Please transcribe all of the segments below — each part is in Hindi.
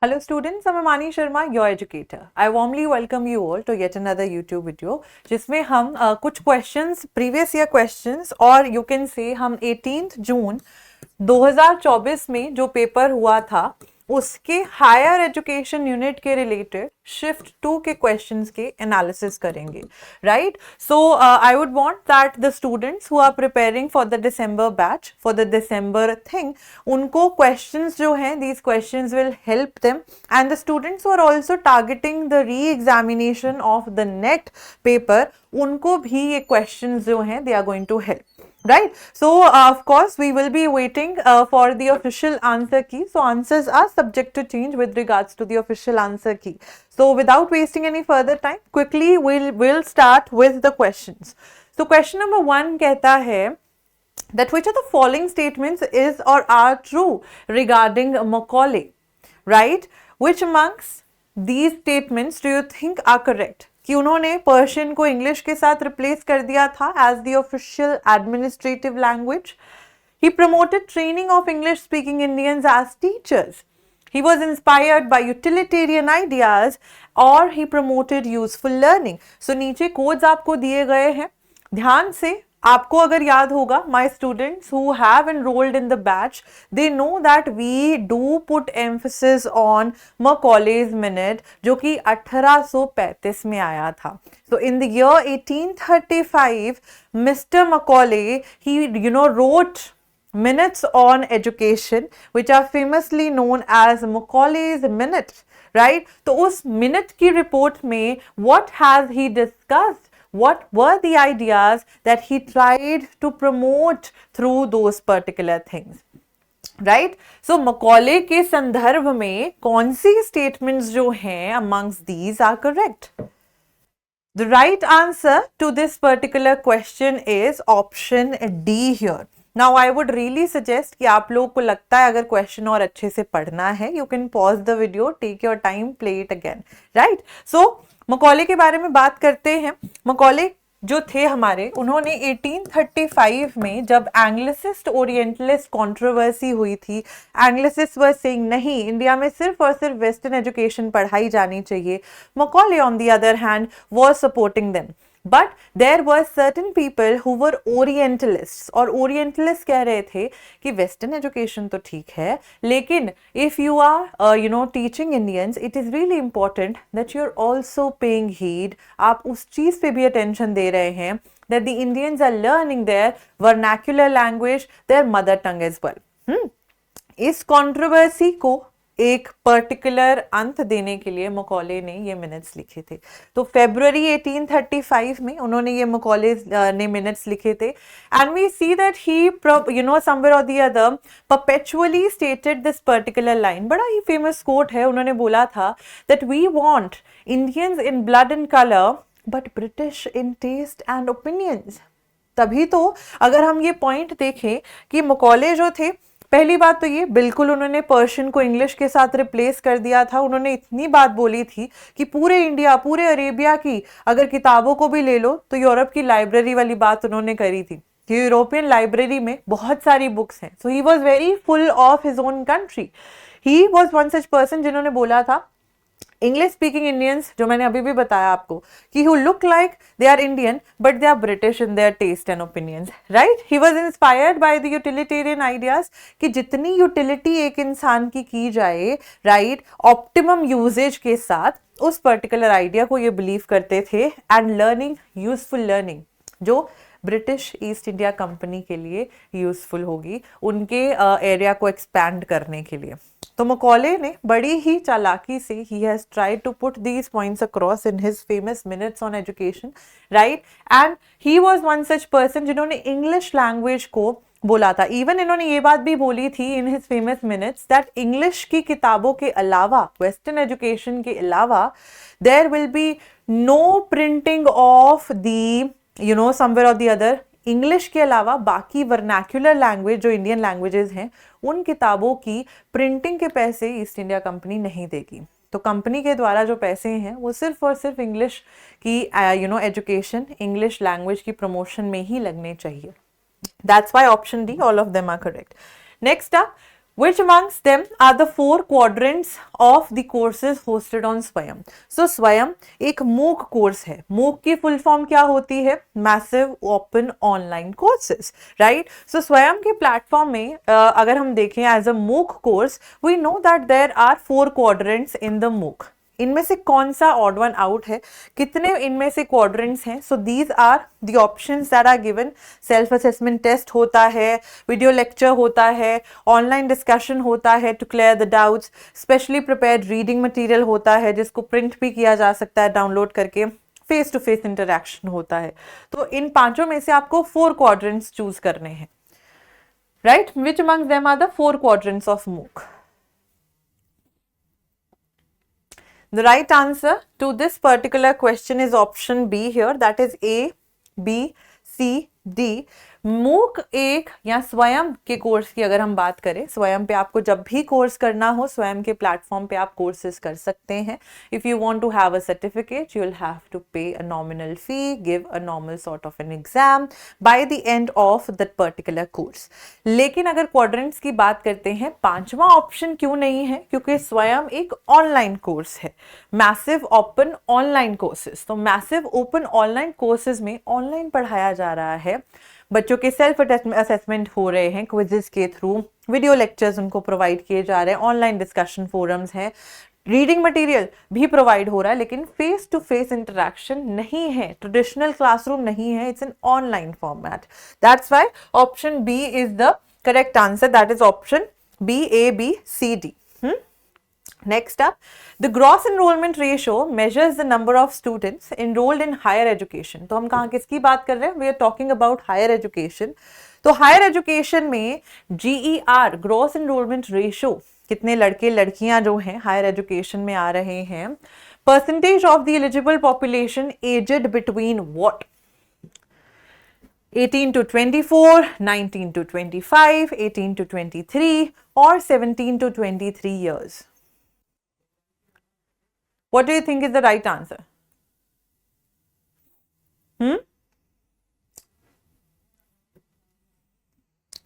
Hello students, I'm Amani Sharma, your educator. I warmly welcome you all to yet another YouTube video जिसमें हम कुछ questions, previous year questions और you can say हम 18th जून 2024 में जो पेपर हुआ था उसके हायर एजुकेशन यूनिट के रिलेटेड शिफ्ट 2 के क्वेश्चंस के एनालिसिस करेंगे, right? So I would want that the students who are preparing for the December batch, for the December thing, उनको क्वेश्चंस जो हैं, these questions will help them, and the students who are also targeting the re examination of the NET paper, उनको भी ये क्वेश्चंस जो हैं they are going to help. Right, so of course we will be waiting for the official answer key. So answers are subject to change with regards to the official answer key. So without wasting any further time, quickly we'll start with the questions. So question number 1 कहता है that which of the following statements is or are true regarding Macaulay, right? Which amongst these statements do you think are correct? कि उन्होंने पर्शियन को इंग्लिश के साथ रिप्लेस कर दिया था as the official administrative language. He promoted training of English speaking Indians as teachers. He was inspired by utilitarian ideas or he promoted useful learning. So नीचे कोड्स आपको दिए गए हैं, ध्यान से आपको अगर याद होगा, my students who have enrolled in the batch, they know that we do put emphasis on Macaulay's minute, जो कि 1835 में आया था. So in the year 1835, Mr. Macaulay, he wrote minutes on education, which are famously known as Macaulay's minute, right? तो उस minute की report में what has he discussed? What were the ideas that he tried to promote through those particular things? Right? So Macaulay के संदर्भ में कौन सी statements जो हैं amongst these are correct? The right answer to this particular question is option D here. Now I would really suggest कि आप लोगों को लगता है अगर question और अच्छे से पढ़ना है, you can pause the video, take your time, play it again, right? So Macaulay के बारे में बात करते हैं. मकौले जो थे हमारे, उन्होंने 1835 में जब एंग्लिसिस्ट ओरिएंटलिस्ट कंट्रोवर्सी हुई थी, एंग्लिसिस्ट वर सेइंग नहीं, इंडिया में सिर्फ और सिर्फ वेस्टर्न एजुकेशन पढ़ाई जानी चाहिए. Macaulay on the other hand was supporting them. But there were certain people who were Orientalists, और Orientalists कह रहे थे कि Western education तो ठीक है, लेकिन if you are teaching Indians, it is really important that you're also paying heed. आप उस चीज़ पे भी attention दे रहे हैं that the Indians are learning their vernacular language, their mother tongue as well. इस controversy को एक पर्टिकुलर अंत देने के लिए मकौले ने ये मिनट्स लिखे थे. तो फरवरी 1835 में उन्होंने ये मकौले ने मिनट्स लिखे थे. And we see that he somewhere और the other perpetually stated this particular line. बड़ा ही फेमस कोट है. उन्होंने बोला था that we want Indians in blood and colour but British in taste and opinions. तभी तो अगर हम ये पॉइंट देखें कि मकौले जो थे, पहली बात तो ये बिल्कुल उन्होंने पर्शियन को इंग्लिश के साथ रिप्लेस कर दिया था. उन्होंने इतनी बात बोली थी कि पूरे इंडिया, पूरे अरेबिया की अगर किताबों को भी ले लो तो यूरोप की लाइब्रेरी वाली बात उन्होंने करी थी कि यूरोपियन लाइब्रेरी में बहुत सारी बुक्स हैं. So he was very full of his own country. He was one such person जिन्होंने बोला था इंग्लिश स्पीकिंग इंडियंस, जो मैंने अभी भी बताया आपको कि who look like they are Indian but they are British in their taste and opinions, right? He was inspired by the utilitarian ideas कि जितनी यूटिलिटी एक इंसान की जाए, right, ऑप्टिमम यूजेज के साथ, उस पर्टिकुलर आइडिया को ये बिलीव करते थे. एंड लर्निंग, यूजफुल लर्निंग, जो ब्रिटिश ईस्ट इंडिया कंपनी के लिए यूजफुल होगी उनके एरिया को एक्सपैंड करने के लिए. तो मकौले ने बड़ी ही चालाकी से he has tried to put these points across in his famous minutes on education, right? And he was one such person जिन्होंने इंग्लिश लैंग्वेज को बोला था. इवन इन्होंने ये बात भी बोली थी in his famous minutes that English की किताबों के अलावा, वेस्टर्न एजुकेशन के अलावा, there will be no printing of the somewhere और दी अदर. इंग्लिश के अलावा बाकी वर्नैक्युलर लैंग्वेज जो इंडियन लैंग्वेजेस हैं, उन किताबों की प्रिंटिंग के पैसे ईस्ट इंडिया कंपनी नहीं देगी. तो कंपनी के द्वारा जो पैसे हैं वो सिर्फ और सिर्फ इंग्लिश की एजुकेशन, इंग्लिश लैंग्वेज की प्रमोशन में ही लगने चाहिए. That's why option D, all of them are correct. Next up, Which amongst them are the four quadrants of the courses hosted on Swayam? So Swayam एक MOOC कोर्स है. MOOC की फुल फॉर्म क्या होती है? Massive Open Online Courses, right? So Swayam के प्लेटफॉर्म में अगर हम देखें as a MOOC course, we know that there are four quadrants in the MOOC. इनमें से कौन सा ऑड वन आउट है, कितने इनमें से क्वाड्रेंट्स हैं? So these are the options that are given. Self assessment test होता है, वीडियो लेक्चर होता है, ऑनलाइन डिस्कशन होता है to clear the doubts, specially prepared reading material होता है जिसको प्रिंट भी किया जा सकता है डाउनलोड करके, फेस टू फेस इंटरेक्शन होता है. तो इन पांचों में से आपको फोर क्वाड्रेंट्स चूज करने हैं, right? Which among them are the four quadrants of MOOC? The right answer to this particular question is option B here, that is A, B, C, D. MOOC एक या स्वयं के कोर्स की अगर हम बात करें, स्वयं पे आपको जब भी कोर्स करना हो स्वयं के प्लेटफॉर्म पे आप कोर्सेज कर सकते हैं. If you want to have a certificate you will have to pay a nominal fee, give a normal sort of an exam by the end of that particular course. लेकिन अगर क्वाड्रेंट्स की बात करते हैं, पांचवा ऑप्शन क्यों नहीं है? क्योंकि स्वयं एक ऑनलाइन कोर्स है, मैसिव ओपन ऑनलाइन कोर्सेज. तो मैसिव ओपन ऑनलाइन कोर्सेज में ऑनलाइन पढ़ाया जा रहा है, बच्चों के सेल्फ असेसमेंट हो रहे हैं क्विजेस के थ्रू, वीडियो लेक्चर्स उनको प्रोवाइड किए जा रहे हैं, ऑनलाइन डिस्कशन फोरम्स हैं, रीडिंग मटेरियल भी प्रोवाइड हो रहा है, लेकिन फेस टू फेस इंटरेक्शन नहीं है, ट्रेडिशनल क्लासरूम नहीं है, it's an online format. That's why option B is the correct answer, that is option B, A, B, C, D. Next up, the gross enrollment ratio measures the number of students enrolled in higher education. तो हम कहाँ किसकी बात कर रहे हैं? We are talking about higher education. तो higher education में GER, gross enrollment ratio, कितने लड़के लड़कियां जो हैं higher education में आ रहे हैं, percentage of the eligible population aged between what? 18 to 24, 19 to 25, 18 to 23 or 17 to 23 years. What do you think is the right answer?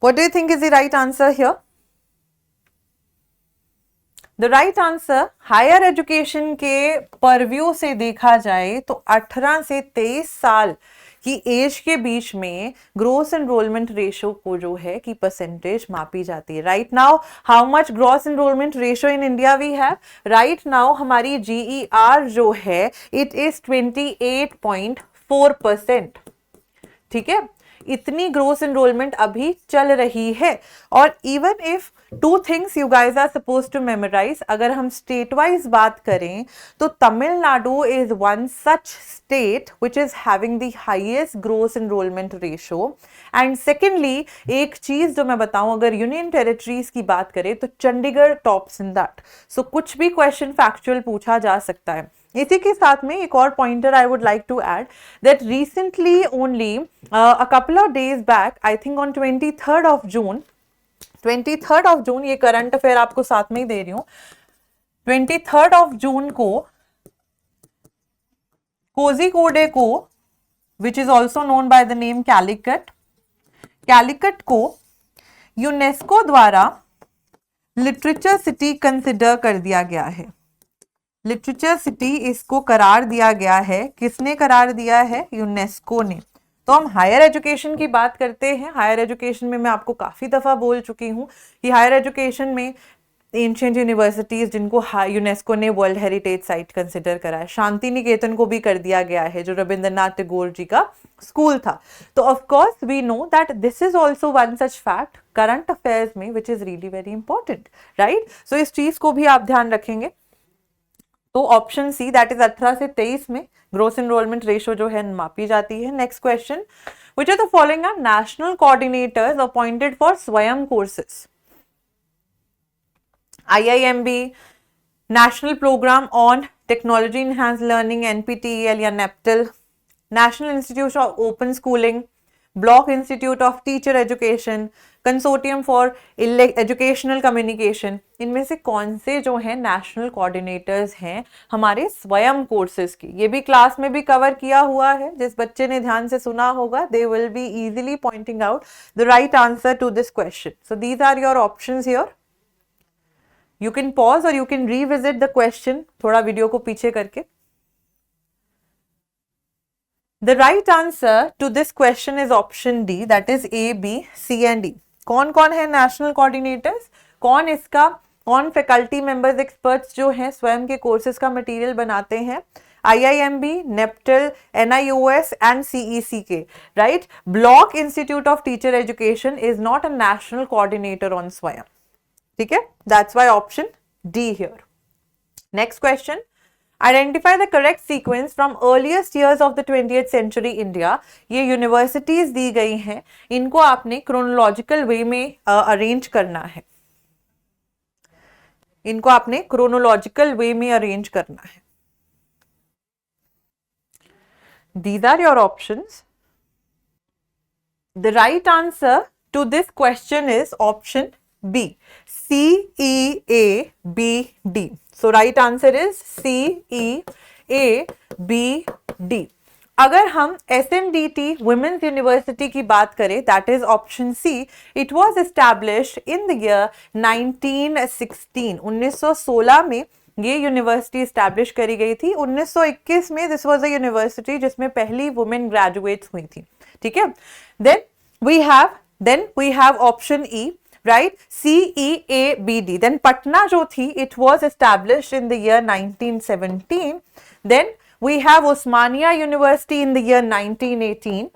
What do you think is the right answer here? The right answer, higher education के परव्यू से देखा जाए तो 18 से 23 साल की एज के बीच में ग्रोस एनरोलमेंट रेशो को जो है कि परसेंटेज मापी जाती है. Right now how much gross enrolment ratio in India we have? Right now हमारी GER जो है इट इज 28.4%. ठीक है, इतनी ग्रोस एनरोलमेंट अभी चल रही है. और even if two things you guys are suppose to memorise, अगर हम स्टेट वाइज बात करें तो Tamil Nadu is one such state which is having the highest gross enrolment ratio. And secondly एक चीज जो मैं बताऊं, अगर यूनियन टेरिटरीज की बात करें तो चंडीगढ़ टॉप्स इन दैट. सो कुछ भी क्वेश्चन फैक्चुअल पूछा जा सकता है. इसी के साथ में एक और pointer I would like to add that recently only a couple of days back, I think on 23rd of June, 23rd of June, ये करंट अफेयर आपको साथ में ही दे रही हूं, 23rd of June को कोझिकोडे को, which is also known by the name Calicut, Calicut को यूनेस्को द्वारा लिटरेचर सिटी कंसिडर कर दिया गया है. लिटरेचर सिटी इसको करार दिया गया है. किसने करार दिया है? यूनेस्को ने. तो हम हायर एजुकेशन की बात करते हैं. हायर एजुकेशन में मैं आपको काफ़ी दफ़ा बोल चुकी हूँ कि हायर एजुकेशन में एंशिएंट यूनिवर्सिटीज़ जिनको यूनेस्को ने वर्ल्ड हेरिटेज साइट कंसिडर करा है, शांति निकेतन को भी कर दिया गया है जो रविंद्रनाथ टैगोर जी का स्कूल था. तो of course we know that this is also one such fact current affairs में which is really very important, right? So इस चीज़ को भी आप ध्यान रखेंगे. तो ऑप्शन सी, दैट इज 18 से 23 में ग्रोस एनरोलमेंट रेशो जो है मापी जाती है. Next question, which are the following are national coordinators appointed for Swayam courses? IIMB, national programme on technology enhanced learning NPTEL या NEPTEL, national institute of open schooling, block institute of teacher education, consortium for educational communication. इनमें से कौन से जो हैं नेशनल कोऑर्डिनेटर्स हैं हमारे स्वयं कोर्सेज की? ये भी क्लास में भी कवर किया हुआ है. जिस बच्चे ने ध्यान से सुना होगा they will be easily pointing out the right answer to this question. So these are your options here. You can pause or you can revisit the question, थोड़ा वीडियो को पीछे करके. The right answer to this question is option D, that is A, B, C and D. कौन कौन है नेशनल कोऑर्डिनेटर्स, कौन फैकल्टी मेंबर्स एक्सपर्ट्स जो हैं स्वयं के कोर्सेज का मटेरियल बनाते हैं? IIMB, NEPTIL, NIOS and CECK, right? Block Institute of Teacher Education is not a national coordinator on SWAYAM. ठीक है? That's why option D here. Next question. Identify the correct sequence from earliest years of the 20th century India. ये यूनिवर्सिटीज दी गई हैं, इनको आपने क्रोनोलॉजिकल वे में अरेंज करना है. इनको आपने क्रोनोलॉजिकल वे में अरेंज करना है. These are your options. The right answer to this question is option B, C, E, A, B, D. So right answer is C, E, A, B, D. अगर हम SNDT Women's University की बात करें, that is option C. It was established in the year 1916. 1916 में ये यूनिवर्सिटी स्टैब्लिश करी गई थी. 1921 में दिस वाज अ यूनिवर्सिटी जिसमें पहली वुमेन ग्रेजुएट्स हुई थी. ठीक है. Then we have option E, right? C, E, A, B, D. Then Patna जो थी, it was established in the year 1917. Then we have Osmania University in the year 1918.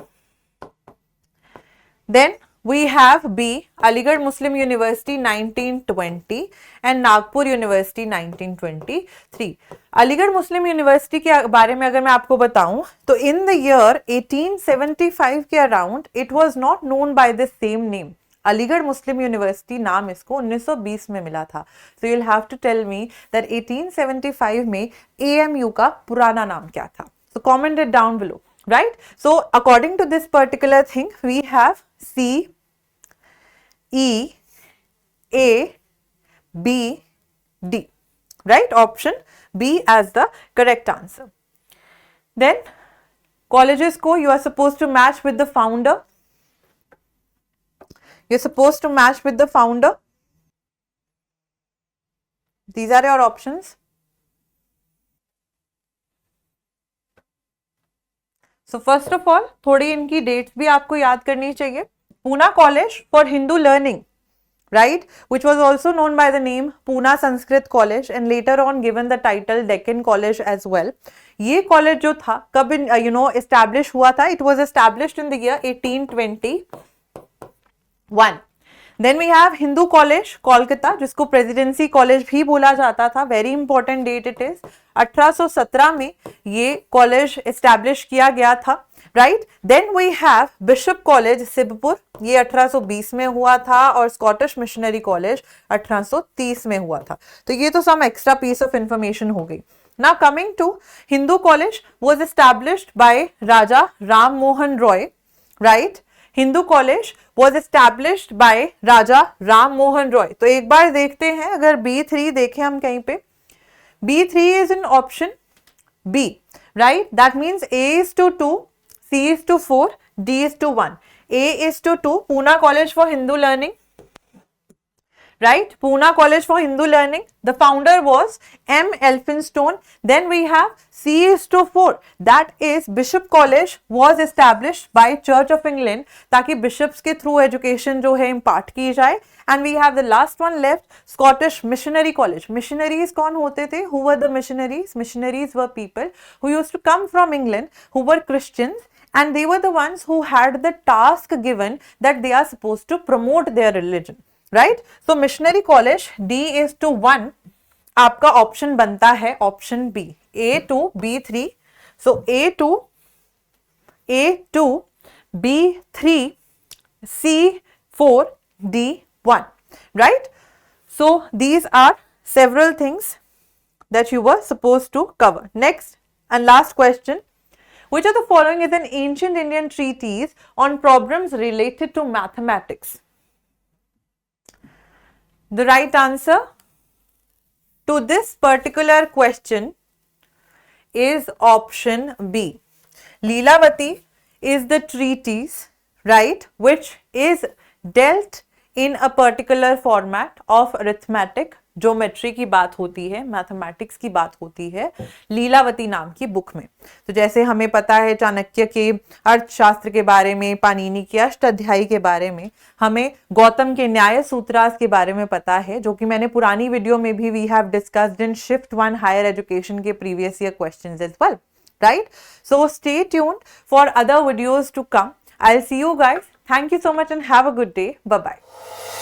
Then we have B, Aligarh Muslim University 1920 and Nagpur University 1923. Aligarh Muslim university के बारे में अगर मैं आपको बताऊं तो इन द ईयर 1875 के around it was not known by the same name. Aligarh Muslim University नाम इसको 1920 में मिला था. So you will have to tell me that 1875 में AMU का पुराना नाम क्या था. सो comment it down below. Right? So according to this particular thing, we have C, E, A, B, D. Right? Option B as the correct answer. Then colleges को you are supposed to match with the founder. You're supposed to match with the founder. These are your options. So first of all, थोड़ी इनकी डेट्स भी आपको याद करनी चाहिए. Poona college for Hindu learning, right, which was also known by the name Pune Sanskrit College and later on given the title Deccan College as well. ये कॉलेज जो था कब एस्टैब्लिश हुआ था? It was established in the year 1821. Then we have Hindu college Kolkata जिसको प्रेसिडेंसी कॉलेज भी बोला जाता था. Very important date it is. 1817 में ये कॉलेज एस्टैब्लिश किया गया था. Right. Then we have bishop college Sibpur, ये 1820 में हुआ था और स्कॉटिश मिशनरी कॉलेज 1830 में हुआ था. तो ये तो some extra piece of information हो गई. Now coming to Hindu College was established by Raja Ram Mohan Roy, right? Hindu college was established by Raja Ram Mohan Roy. तो एक बार देखते हैं, अगर B3 देखें हम कहीं पे, B3 is in option B, right? That means A is to 2, C is to 4, D is to 1. A is to 2, Pune College for Hindu Learning, right? Pune College for Hindu Learning. The founder was M. Elphinstone. Then we have C is to 4. That is Bishop College was established by Church of England ताकि bishops के through education जो है impart की जाए. And we have the last one left, Scottish Missionary College. Missionaries कौन होते थे? Who were the missionaries? Missionaries were people who used to come from England who were Christians and they were the ones who had the task given that they are supposed to promote their religion. Right. So missionary college D is to 1 आपका ऑप्शन बनता है option B. A2 B3. So A2 B3 C4 D1. Right. So these are several things that you were supposed to cover. Next and last question. Which of the following is an ancient Indian treatise on problems related to mathematics? The right answer to this particular question is option B. Leelavati is the treatise, right, which is dealt in a particular format of arithmetic geometry की बात होती है, मैथमेटिक्स की बात होती है लीलावती नाम की बुक में। तो जैसे हमें पता है चाणक्य के अर्थशास्त्र के बारे में, पाणिनि के अष्टाध्यायी के बारे में, हमें गौतम के न्याय सूत्रास के बारे में पता है, जो कि मैंने पुरानी वीडियो में भी we have discussed in shift 1 higher education के previous year questions as well, right? So stay tuned for other videos to come. I'll see you guys. Thank you so much and have a good day. Bye bye.